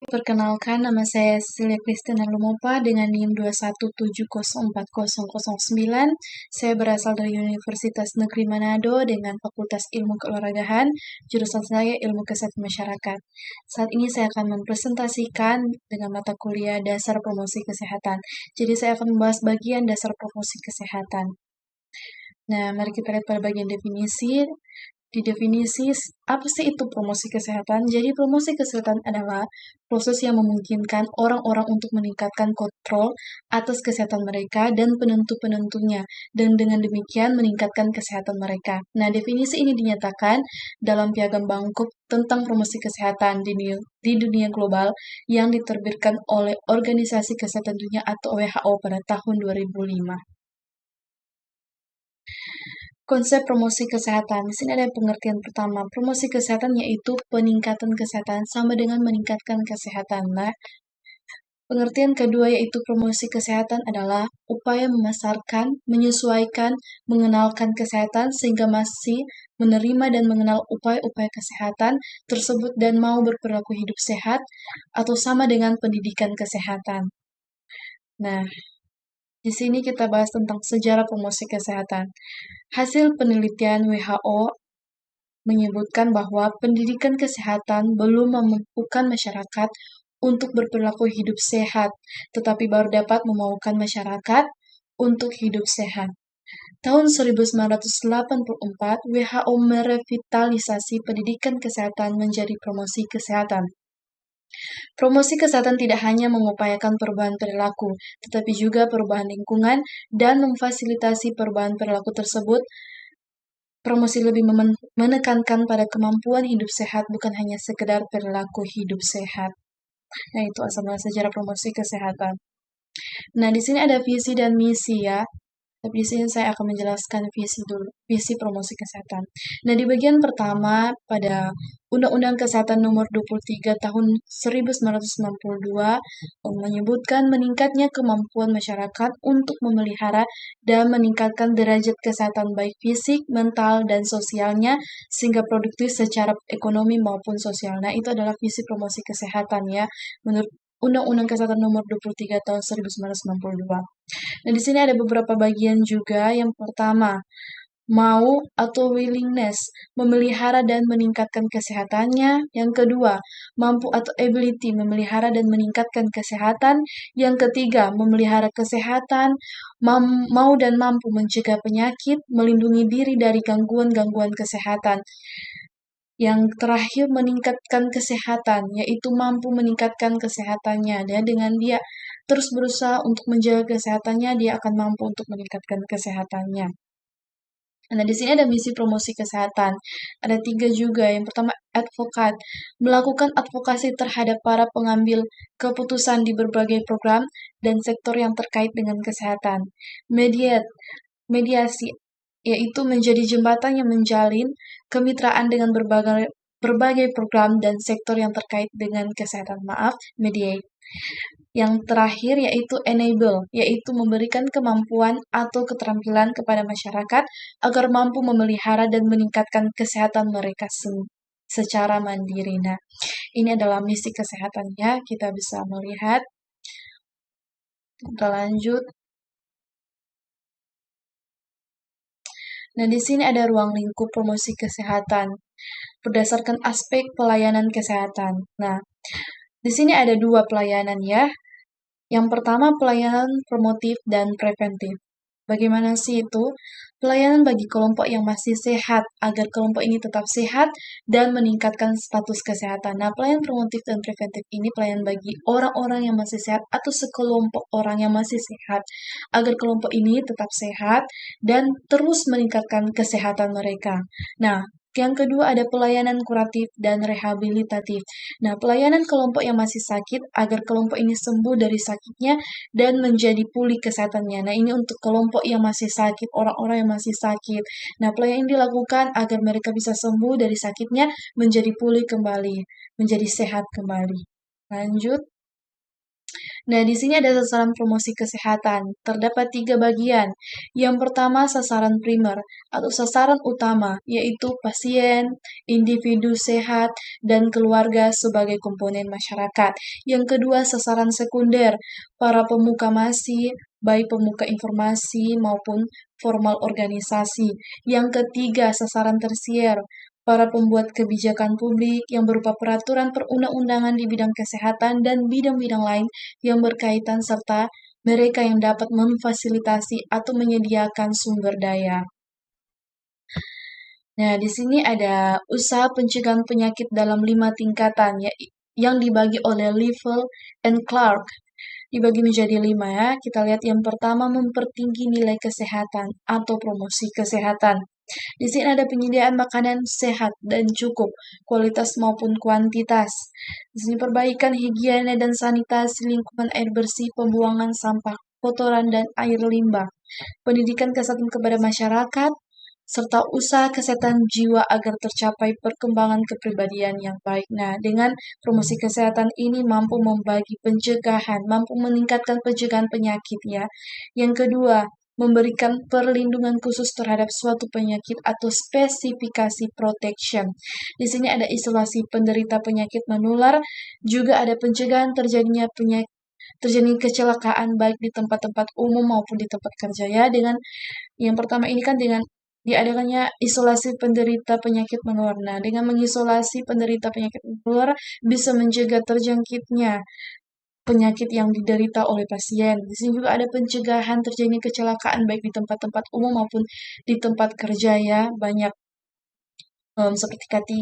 Perkenalkan, nama saya Cecilia Christina Lumopa dengan NIM 217040009. Saya berasal dari Universitas Negeri Manado dengan Fakultas Ilmu Keolahragaan, jurusan saya Ilmu Kesehatan Masyarakat. Saat ini saya akan mempresentasikan dengan mata kuliah Dasar Promosi Kesehatan. Jadi saya akan membahas bagian Dasar Promosi Kesehatan. Nah, mari kita lihat pada bagian definisi. Di definisi, apa sih itu promosi kesehatan? Jadi promosi kesehatan adalah proses yang memungkinkan orang-orang untuk meningkatkan kontrol atas kesehatan mereka dan penentu-penentunya, dan dengan demikian meningkatkan kesehatan mereka. Nah, definisi ini dinyatakan dalam Piagam Bangkok tentang promosi kesehatan di dunia global yang diterbitkan oleh Organisasi Kesehatan Dunia atau WHO pada tahun 2005. Konsep promosi kesehatan. Di sini ada pengertian pertama. Promosi kesehatan yaitu peningkatan kesehatan sama dengan meningkatkan kesehatan. Nah, pengertian kedua yaitu promosi kesehatan adalah upaya memasarkan, menyesuaikan, mengenalkan kesehatan sehingga masih menerima dan mengenal upaya-upaya kesehatan tersebut dan mau berperilaku hidup sehat atau sama dengan pendidikan kesehatan. Nah, di sini kita bahas tentang sejarah promosi kesehatan. Hasil penelitian WHO menyebutkan bahwa pendidikan kesehatan belum memampukan masyarakat untuk berperilaku hidup sehat, tetapi baru dapat memaukan masyarakat untuk hidup sehat. Tahun 1984, WHO merevitalisasi pendidikan kesehatan menjadi promosi kesehatan. Promosi kesehatan tidak hanya mengupayakan perubahan perilaku, tetapi juga perubahan lingkungan dan memfasilitasi perubahan perilaku tersebut. Promosi lebih menekankan pada kemampuan hidup sehat, bukan hanya sekedar perilaku hidup sehat. Nah, itu asal mula sejarah promosi kesehatan. Nah, di sini ada visi dan misi ya. Tapi di sini saya akan menjelaskan visi dulu, visi promosi kesehatan. Nah, di bagian pertama pada Undang-Undang Kesehatan Nomor 23 Tahun 1962 menyebutkan meningkatnya kemampuan masyarakat untuk memelihara dan meningkatkan derajat kesehatan baik fisik, mental, dan sosialnya sehingga produktif secara ekonomi maupun sosial. Nah, itu adalah visi promosi kesehatan ya, menurut Undang-Undang Kesehatan Nomor 23 Tahun 1962. Nah, di sini ada beberapa bagian juga. Yang pertama, mau atau willingness, memelihara dan meningkatkan kesehatannya. Yang kedua, mampu atau ability, memelihara dan meningkatkan kesehatan. Yang ketiga, memelihara kesehatan, mau dan mampu mencegah penyakit, melindungi diri dari gangguan-gangguan kesehatan. Yang terakhir meningkatkan kesehatan, yaitu mampu meningkatkan kesehatannya. Dan dengan dia terus berusaha untuk menjaga kesehatannya, dia akan mampu untuk meningkatkan kesehatannya. Nah, di sini ada misi promosi kesehatan. Ada 3 juga. Yang pertama, advokat. Melakukan advokasi terhadap para pengambil keputusan di berbagai program dan sektor yang terkait dengan kesehatan. Mediasi, yaitu menjadi jembatan yang menjalin kemitraan dengan berbagai program dan sektor yang terkait dengan kesehatan. Mediate. Yang terakhir yaitu enable, yaitu memberikan kemampuan atau keterampilan kepada masyarakat agar mampu memelihara dan meningkatkan kesehatan mereka secara mandiri. Nah, ini adalah misi kesehatannya. Kita bisa melihat. Kita lanjut. Nah, di sini ada ruang lingkup promosi kesehatan berdasarkan aspek pelayanan kesehatan. Nah, di sini ada 2 pelayanan ya. Yang pertama, pelayanan promotif dan preventif. Bagaimana sih itu? Pelayanan bagi kelompok yang masih sehat, agar kelompok ini tetap sehat dan meningkatkan status kesehatan. Nah, pelayanan promotif dan preventif ini pelayanan bagi orang-orang yang masih sehat atau sekelompok orang yang masih sehat, agar kelompok ini tetap sehat dan terus meningkatkan kesehatan mereka. Nah, yang kedua ada pelayanan kuratif dan rehabilitatif. Nah, pelayanan kelompok yang masih sakit agar kelompok ini sembuh dari sakitnya dan menjadi pulih kesehatannya. Nah, ini untuk kelompok yang masih sakit, orang-orang yang masih sakit. Nah, pelayanan ini dilakukan agar mereka bisa sembuh dari sakitnya, menjadi pulih kembali, menjadi sehat kembali. Lanjut. Nah, di sini ada sasaran promosi kesehatan. Terdapat 3 bagian. Yang pertama, sasaran primer atau sasaran utama, yaitu pasien, individu sehat, dan keluarga sebagai komponen masyarakat. Yang kedua, sasaran sekunder, para pemuka masih, baik pemuka informasi maupun formal organisasi. Yang ketiga, sasaran tersier, para pembuat kebijakan publik yang berupa peraturan perundang-undangan di bidang kesehatan dan bidang-bidang lain yang berkaitan serta mereka yang dapat memfasilitasi atau menyediakan sumber daya. Nah, di sini ada usaha pencegahan penyakit dalam 5 tingkatan ya, yang dibagi oleh Level and Clark. Dibagi menjadi 5 ya. Kita lihat yang pertama, mempertinggi nilai kesehatan atau promosi kesehatan. Di sini ada penyediaan makanan sehat dan cukup, kualitas maupun kuantitas. Di sini perbaikan higiene dan sanitasi lingkungan, air bersih, pembuangan sampah, kotoran dan air limbah, pendidikan kesehatan kepada masyarakat, serta usaha kesehatan jiwa agar tercapai perkembangan kepribadian yang baik. Nah, dengan promosi kesehatan ini mampu membagi pencegahan, mampu meningkatkan pencegahan penyakit ya. Yang kedua, memberikan perlindungan khusus terhadap suatu penyakit atau spesifikasi protection. Di sini ada isolasi penderita penyakit menular, juga ada pencegahan terjadinya terjadi kecelakaan baik di tempat-tempat umum maupun di tempat kerja ya. Dengan yang pertama ini kan dengan diadakannya isolasi penderita penyakit menular. Nah, dengan mengisolasi penderita penyakit menular bisa mencegah terjangkitnya penyakit yang diderita oleh pasien. Di sini juga ada pencegahan terjadinya kecelakaan baik di tempat-tempat umum maupun di tempat kerja ya. Banyak seperti K3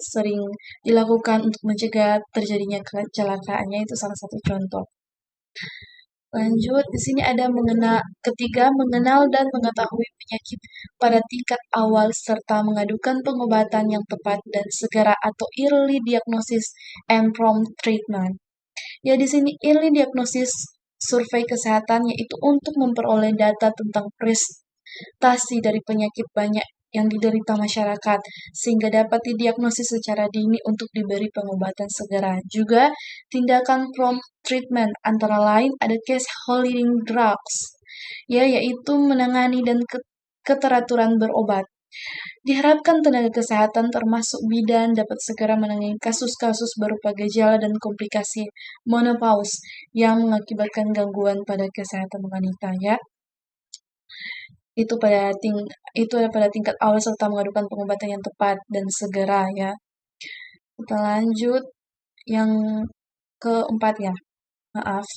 sering dilakukan untuk mencegah terjadinya kecelakaannya, itu salah satu contoh. Lanjut, di sini ada ketiga, mengenal dan mengetahui penyakit pada tingkat awal serta mengadukan pengobatan yang tepat dan segera atau early diagnosis and prompt treatment. Ya, di sini early diagnosis survei kesehatan yaitu untuk memperoleh data tentang prestasi dari penyakit banyak yang diderita masyarakat sehingga dapat didiagnosis secara dini untuk diberi pengobatan segera. Juga tindakan prompt treatment antara lain ada case holding drugs ya, yaitu menangani dan keteraturan berobat. Diharapkan tenaga kesehatan termasuk bidan dapat segera menangani kasus-kasus berupa gejala dan komplikasi menopause yang mengakibatkan gangguan pada kesehatan wanita ya. Itu pada tingkat awal serta mengadukan pengobatan yang tepat dan segera ya. Kita lanjut yang keempat ya. Maaf.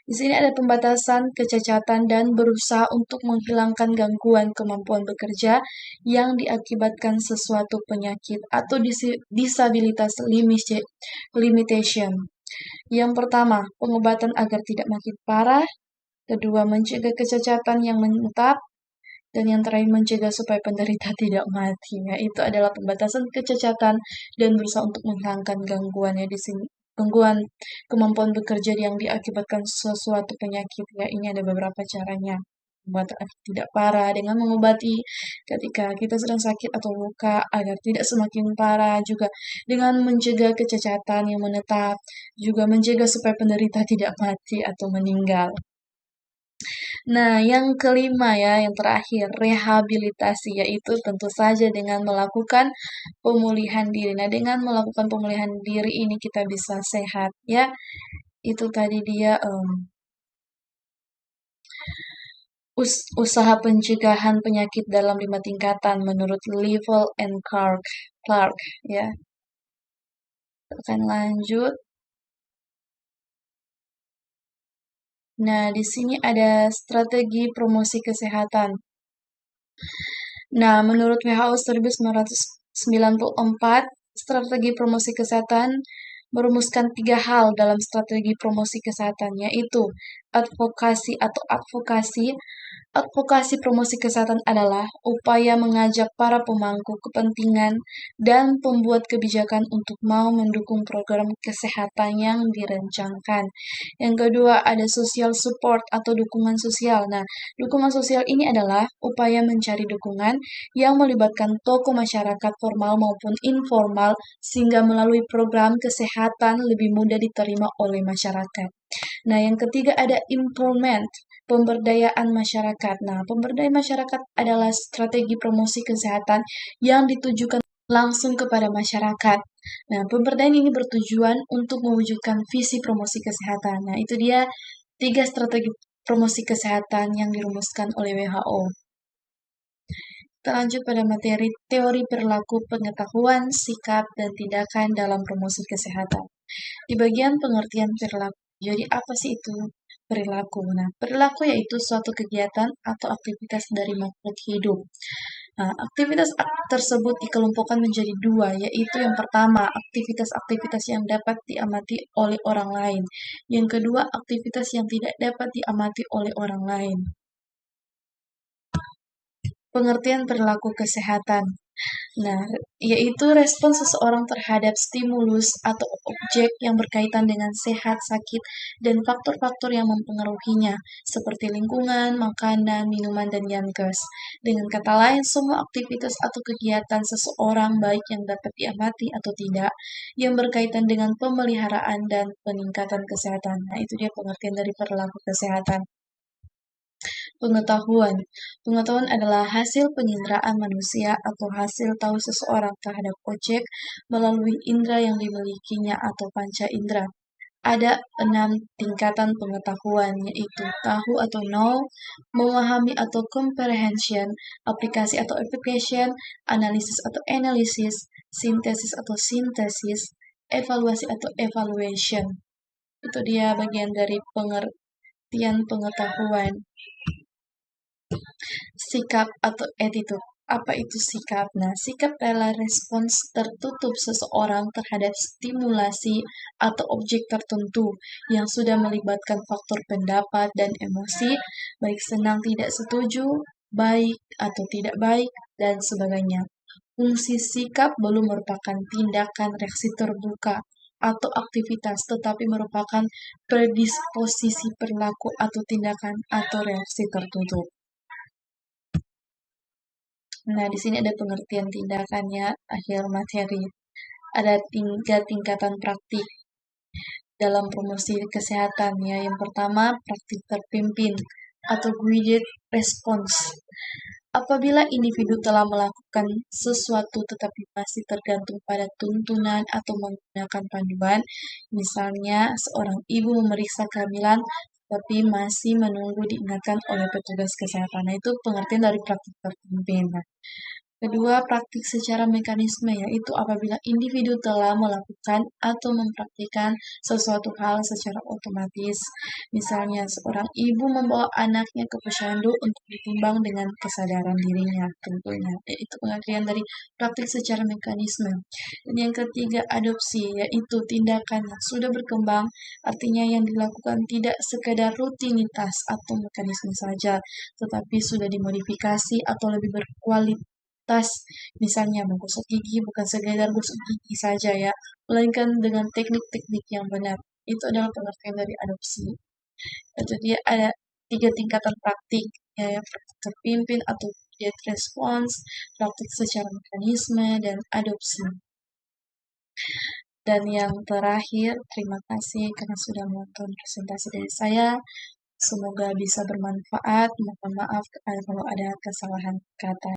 Di sini ada pembatasan kecacatan dan berusaha untuk menghilangkan gangguan kemampuan bekerja yang diakibatkan sesuatu penyakit atau disabilitas limitation. Yang pertama, pengobatan agar tidak makin parah. Kedua, mencegah kecacatan yang menetap. Dan yang terakhir, mencegah supaya penderita tidak mati. Ya, itu adalah pembatasan kecacatan dan berusaha untuk menghilangkan gangguan ya di sini. Gangguan kemampuan bekerja yang diakibatkan sesuatu penyakit ya, ini ada beberapa caranya. Pengobatan agar tidak parah dengan mengobati ketika kita sedang sakit atau luka agar tidak semakin parah, juga dengan mencegah kecacatan yang menetap, juga mencegah supaya penderita tidak mati atau meninggal. Nah, yang kelima ya, yang terakhir, rehabilitasi, yaitu tentu saja dengan melakukan pemulihan diri. Nah, dengan melakukan pemulihan diri ini kita bisa sehat ya. Itu tadi dia usaha pencegahan penyakit dalam 5 tingkatan menurut Level and Clark ya. Akan lanjut. Nah, di sini ada strategi promosi kesehatan. Nah, menurut WHO 1994, strategi promosi kesehatan merumuskan 3 hal dalam strategi promosi kesehatan, yaitu Advokasi promosi kesehatan adalah upaya mengajak para pemangku kepentingan dan pembuat kebijakan untuk mau mendukung program kesehatan yang dirancangkan. Yang kedua, ada social support atau dukungan sosial. Nah, dukungan sosial ini adalah upaya mencari dukungan yang melibatkan tokoh masyarakat formal maupun informal sehingga melalui program kesehatan lebih mudah diterima oleh masyarakat. Nah, yang ketiga ada empowerment, pemberdayaan masyarakat. Nah, pemberdayaan masyarakat adalah strategi promosi kesehatan yang ditujukan langsung kepada masyarakat. Nah, pemberdayaan ini bertujuan untuk mewujudkan visi promosi kesehatan. Nah, itu dia 3 strategi promosi kesehatan yang dirumuskan oleh WHO. Kita lanjut pada materi teori perilaku pengetahuan, sikap, dan tindakan dalam promosi kesehatan. Di bagian pengertian perilaku, jadi apa sih itu perilaku? Nah, perilaku yaitu suatu kegiatan atau aktivitas dari makhluk hidup. Nah, aktivitas tersebut dikelompokkan menjadi dua, yaitu yang pertama, aktivitas-aktivitas yang dapat diamati oleh orang lain. Yang kedua, aktivitas yang tidak dapat diamati oleh orang lain. Pengertian perilaku kesehatan. Nah, yaitu respon seseorang terhadap stimulus atau objek yang berkaitan dengan sehat, sakit, dan faktor-faktor yang mempengaruhinya, seperti lingkungan, makanan, minuman, dan yankes. Dengan kata lain, semua aktivitas atau kegiatan seseorang, baik yang dapat diamati atau tidak, yang berkaitan dengan pemeliharaan dan peningkatan kesehatan. Nah, itu dia pengertian dari perilaku kesehatan. Pengetahuan. Pengetahuan adalah hasil penginderaan manusia atau hasil tahu seseorang terhadap objek melalui indera yang dimilikinya atau panca indera. Ada 6 tingkatan pengetahuan, yaitu tahu atau know, memahami atau comprehension, aplikasi atau application, analisis atau analysis, sintesis atau sintesis, evaluasi atau evaluation. Itu dia bagian dari pengertian pengetahuan. Sikap atau attitude. Apa itu sikap? Nah, sikap adalah respons tertutup seseorang terhadap stimulasi atau objek tertentu yang sudah melibatkan faktor pendapat dan emosi, baik senang tidak setuju, baik atau tidak baik, dan sebagainya. Fungsi sikap belum merupakan tindakan reaksi terbuka atau aktivitas, tetapi merupakan predisposisi perilaku atau tindakan atau reaksi tertutup. Nah, di sini ada pengertian tindakannya, akhir materi. Ada 3 tingkatan praktik dalam promosi kesehatan ya. Yang pertama, praktik terpimpin atau guided response. Apabila individu telah melakukan sesuatu tetapi masih tergantung pada tuntunan atau menggunakan panduan, misalnya seorang ibu memeriksa kehamilan tapi masih menunggu diingatkan oleh petugas kesehatan. Nah, itu pengertian dari praktik terpimpin. Nah, kedua, praktik secara mekanisme, yaitu apabila individu telah melakukan atau mempraktikkan sesuatu hal secara otomatis. Misalnya, seorang ibu membawa anaknya ke posyandu untuk ditimbang dengan kesadaran dirinya, tentunya. Itu pengertian dari praktik secara mekanisme. Dan yang ketiga, adopsi, yaitu tindakan yang sudah berkembang, artinya yang dilakukan tidak sekedar rutinitas atau mekanisme saja, tetapi sudah dimodifikasi atau lebih berkualitas. Misalnya menggosok gigi bukan sekedar gosok gigi saja ya, melainkan dengan teknik-teknik yang benar. Itu adalah pengertian dari adopsi. Jadi ada 3 tingkatan praktik, ya, praktik terpimpin atau immediate response, praktik secara mekanisme, dan adopsi. Dan yang terakhir, terima kasih karena sudah menonton presentasi dari saya. Semoga bisa bermanfaat. Mohon maaf kalau ada kesalahan kata.